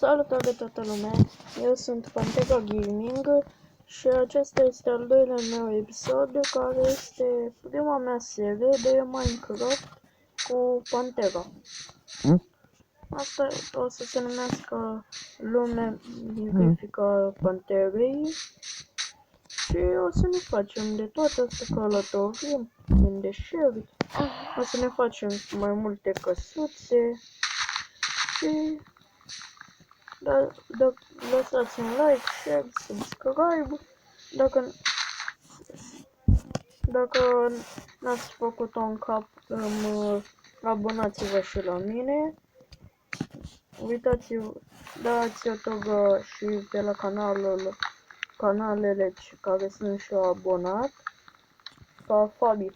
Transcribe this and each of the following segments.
Salutare toată lumea, eu sunt Pantera Gaming și acesta este al doilea meu episod, care este prima mea serie de Minecraft cu Pantera. Asta o să se numească Lumea Mirifică Panterei și o să ne facem de toată asta călătorie în deșert. O să ne facem mai multe căsuțe și lăsați un like, share, subscribe. Dacă n-ați făcut-o în cap, abonați-vă și la mine. Uitați-vă, dați o tăgă și pe la canalele care sunt și eu abonat. Ca Fabi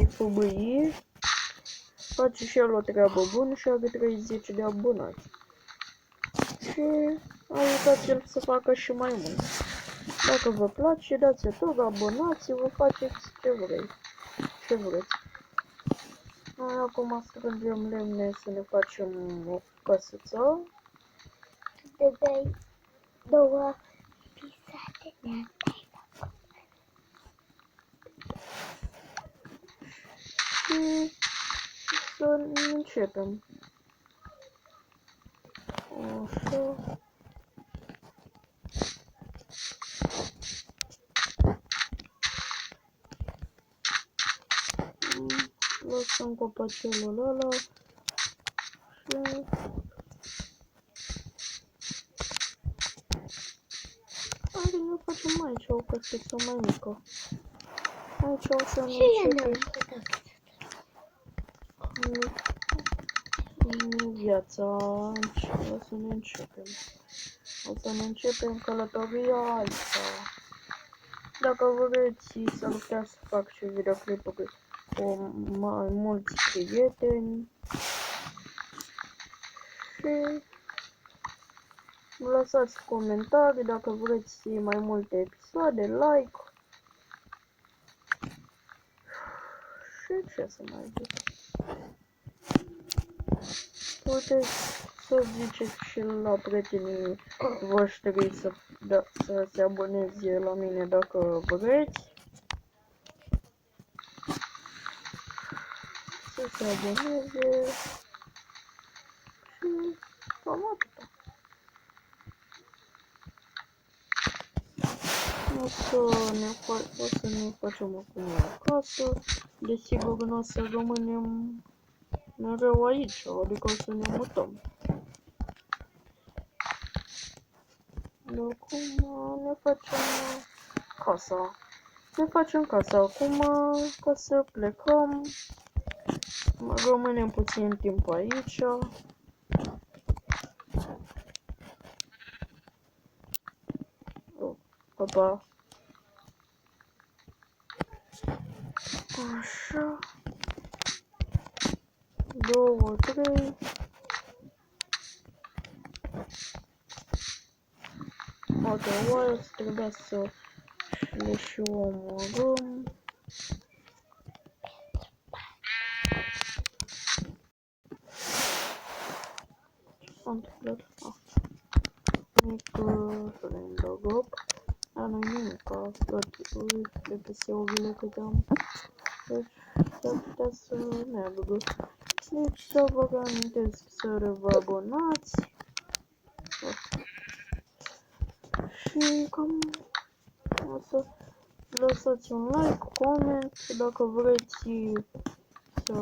FBI. Face și el o treabă bună și are 30 de abonați. Și ajutați-l să facă și mai mult. Dacă vă place, dați-o tot, abonați-vă, faceți ce vreți. Noi acum strângem lemne să ne facem o căsuță. De două pisate de Și să începem. Așa. Lăsăm copacelul ăla și hai ne facem aici o căsuță mai mică. Aici o să ne începem viața, o să ne începem călătoria aici. Dacă vreți să puteți să fac și videoclipuri cu mai mulți prieteni și lăsați comentarii dacă vreți mai multe episoade, like și ce să mai zic. Puteți să ziceți și la prietenii voștri să se aboneze la mine dacă vreți. Să se aboneze și cam atâta. O să ne facem acum o casă. Desigur nu o să rămânem mereu aici, adică o să ne mutăm. Acum ne facem casa. Ne facem casa acum ca să plecăm. Rămânem puțin timp aici. Opa. Așa. 2, 3. Otherwise trebuia să le și omorâm. Ce s-a întâmplat? Mic random. Dar nu-i nimic, toate PS-urile câte am. Deci s-ar putea să meargă. Deci să vă reamintesc să vă abonați. Și cam o să lăsați un like, coment, dacă vreți să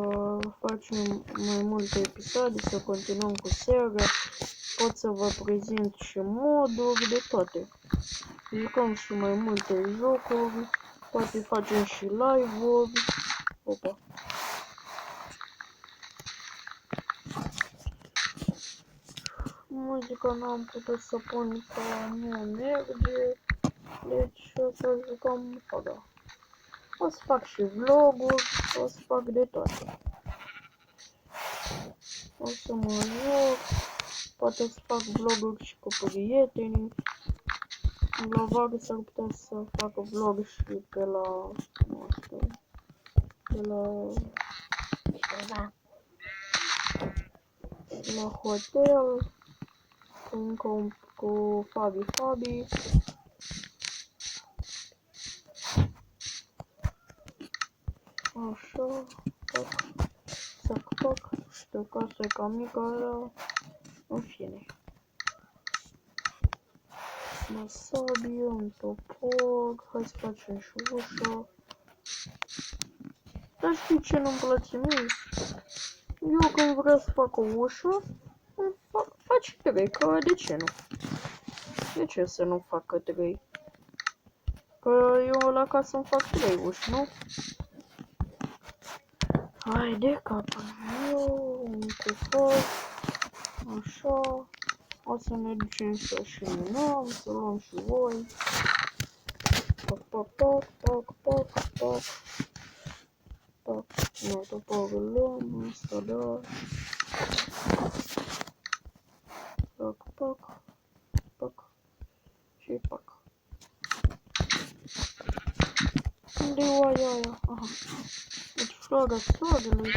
facem mai multe episoade, să continuăm cu seria, pot să vă prezint și moduri de toate. Jucăm și mai multe jocuri, poate facem și live-uri. Opa. Muzica n-am putut să pun că nu merge, deci o să jucăm fără. O să fac și vloguri, o să fac de toate. O să mă joc, poate să fac vloguri și cu prietenii. La vară s-ar putea să fac vlog și pe la, nu știu, pe la... la hotel, cu Fabi. Așa, pac, știu că asta e cam mică, dar în fine. Masabie, un topor, hai să facem și ușa. Dar știi ce nu-mi place mie? Eu când vreau să fac o ușă, faci 3, că de ce nu? De ce să nu facă 3? Că eu la casă îmi fac 3 uși, nu? Hai de capul meu, un cufăr, așa. O să ne ducem să și minăm, să luăm și voi. Pac. Nu, toporul luăm, asta da. Pac. Și pac. Unde-i oaia aia? Aha. Deci floarea soarelui.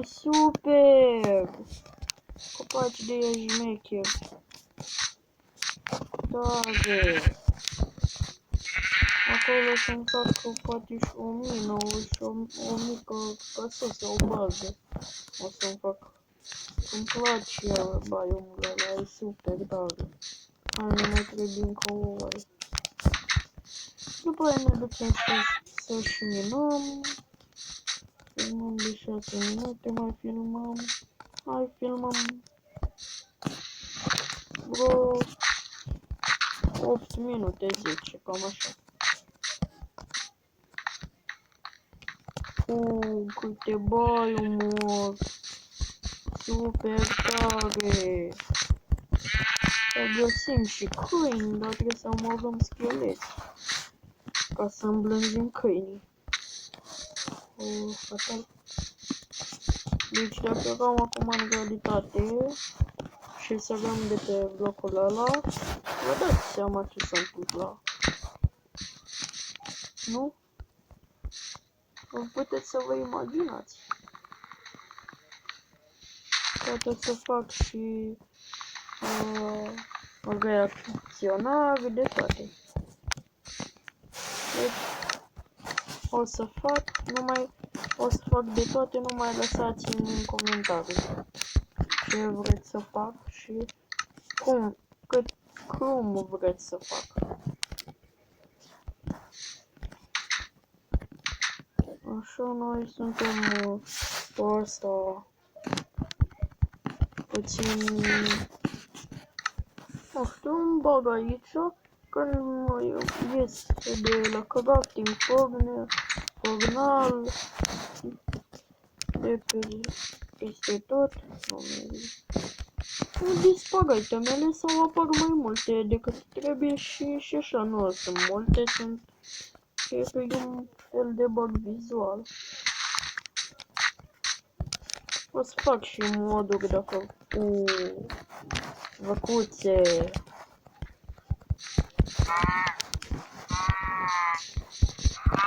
Super! Copaci de șmecher. Tare! Acolo să-mi fac poate și o mină și o mică casă sau o bază. O să-mi fac. Îmi place baiomul ăla, e super tare. Hai, nu mai trebuie încă o oră. După aia ne ducem să și minăm. Filmăm de 6 minute, mai filmăm. Hai, filmăm. Vreo 8 minute, 10, cam așa. Câte baiomul! Super tare! Să găsim și câini, dar trebuie să omorâm scheleți. Ca să îmblânzim câinii. Fatal. Deci dacă eram acum în realitate și să avem de pe blocul ăla, vă dați seama ce se întâmplă. Nu? Puteți să vă imaginați. Poate să fac și reacționare de toate. Deci o să fac de toate, nu mai lăsați-mi în comentarii ce vreți să fac și cum vreți să fac. Așa, noi suntem pe asta puțin, nu știu, îmi bag aici când ies de la crafting fornal, de peste tot, dispar itemele sau apar mai multe decât trebuie și așa nu sunt multe, e pe un fel de bug vizual. O să fac și moduri dacă cu văcuțe.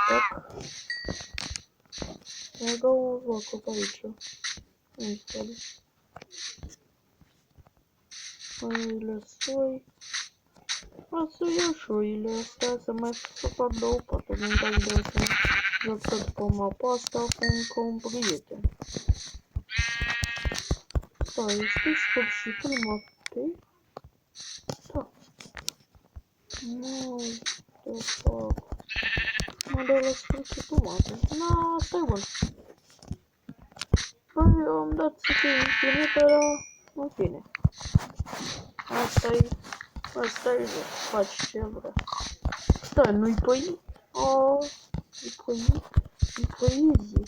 Tac. Mai dau un vacu pe aici. Înțeleg. Oile soi. O să iau și oile astea să fac 2 paturi în caz de să joc tot pe mapa asta cu un prieten. Da, este sfârșitul mapei? Da. Nu, te fac. Mă dau la sfârșitul mapei. Na, asta e bun. Păi, eu am dat să fie infinit, dar în fine. Asta-i joc, faci ce vrea. Stai, nu-i pe e pe easy.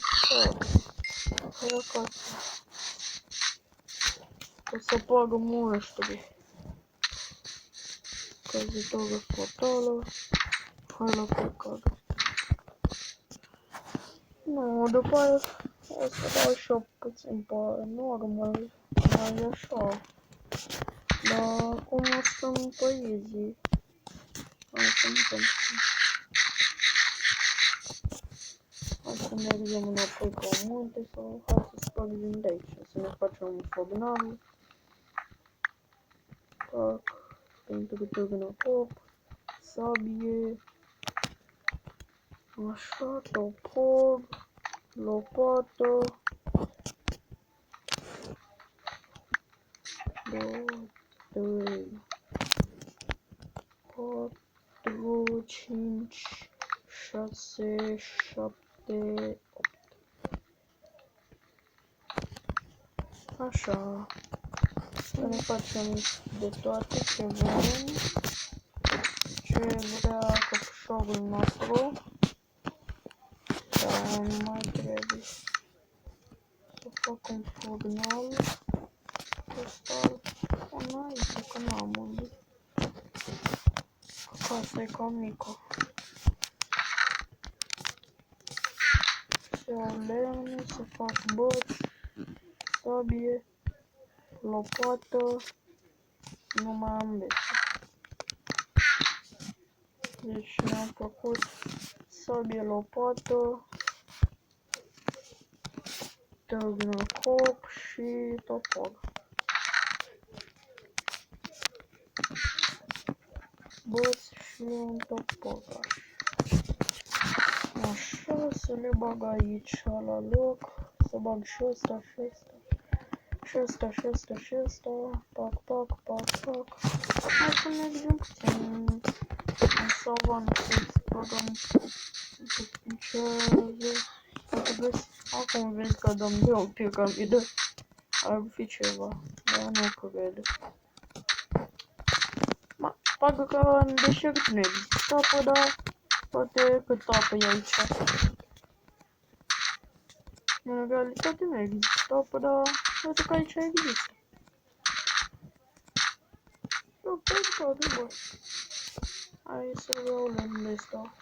Hai acasă. O să pagă monștri. Căzitoră fatală. Hai la plecare. Nu, după aia o să dau și eu puțin pe normal. Mai așa. Dar acum sunt pe easy. lăsăm pentru că... Hai să mergem înapoi pe un munte sau hai să spargem de aici, să ne facem un fognal. Tac, pentru târnă cop, sabie, așa, topor, lopată, 2, 3, 4, 5, 6, 7, 8. Așa. Să ne facem de toate ce vrem, ce vrea căpușorul nostru, dar nu mai trebuie să fac un fognal ăsta, aici, că n-am unde. Casa e cam mică. Să iau lemne, să fac băți, sabie, lopată, nu mai am bețe. Deci ne-am făcut sabie, lopată, târnă cop și topor. Băți și un topor. Așa, să le bag aici la loc, să bag și ăsta și ăsta. Și ăsta și ăsta și ăsta, pac, pac, pac, pac. Hai să mergem puțin în savană să băgăm ce vezi. Acum vezi că dăm de o piramidă. Ar fi ceva, dar nu cred. Parcă că în deșert nu există apă, dar poate cât apă e aici. În realitate nu există apă, dar poate că aici există. Eu cred că adevăr. Hai să iau lemnul ăsta.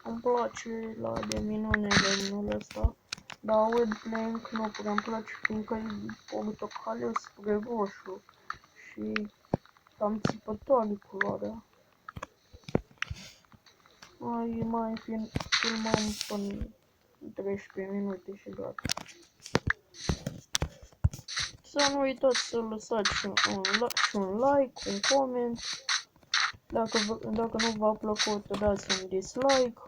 Îmi place la de minune lemnul ăsta. Dar wood plank nu prea îmi place fiindcă e portocaliu spre roșu. Și cam țipătoare culoarea. Mai filmăm până 13 minute și gata. Să nu uitați să lăsați un like, un comment. Dacă nu v-a plăcut, dați un dislike.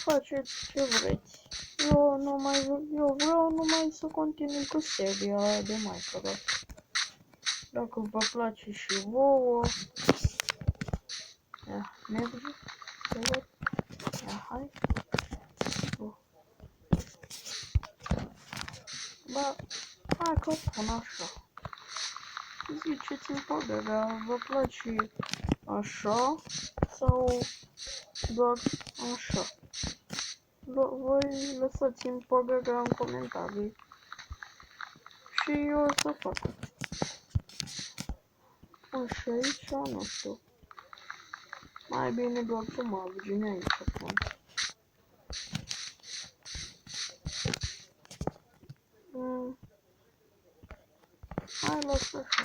Faceți ce vreți. Eu vreau numai să continui cu seria de Minecraft. Dacă vă place și vouă. Ia, merge. Ia, hai. Ba, hai că pun așa. Ziceți-mi părerea, vă place așa sau doar așa? Voi lăsați-mi părerea în comentarii și eu o să fac. Așa aici, nu știu. Mai bine doar pe margine aici pun. Hai, lasă așa.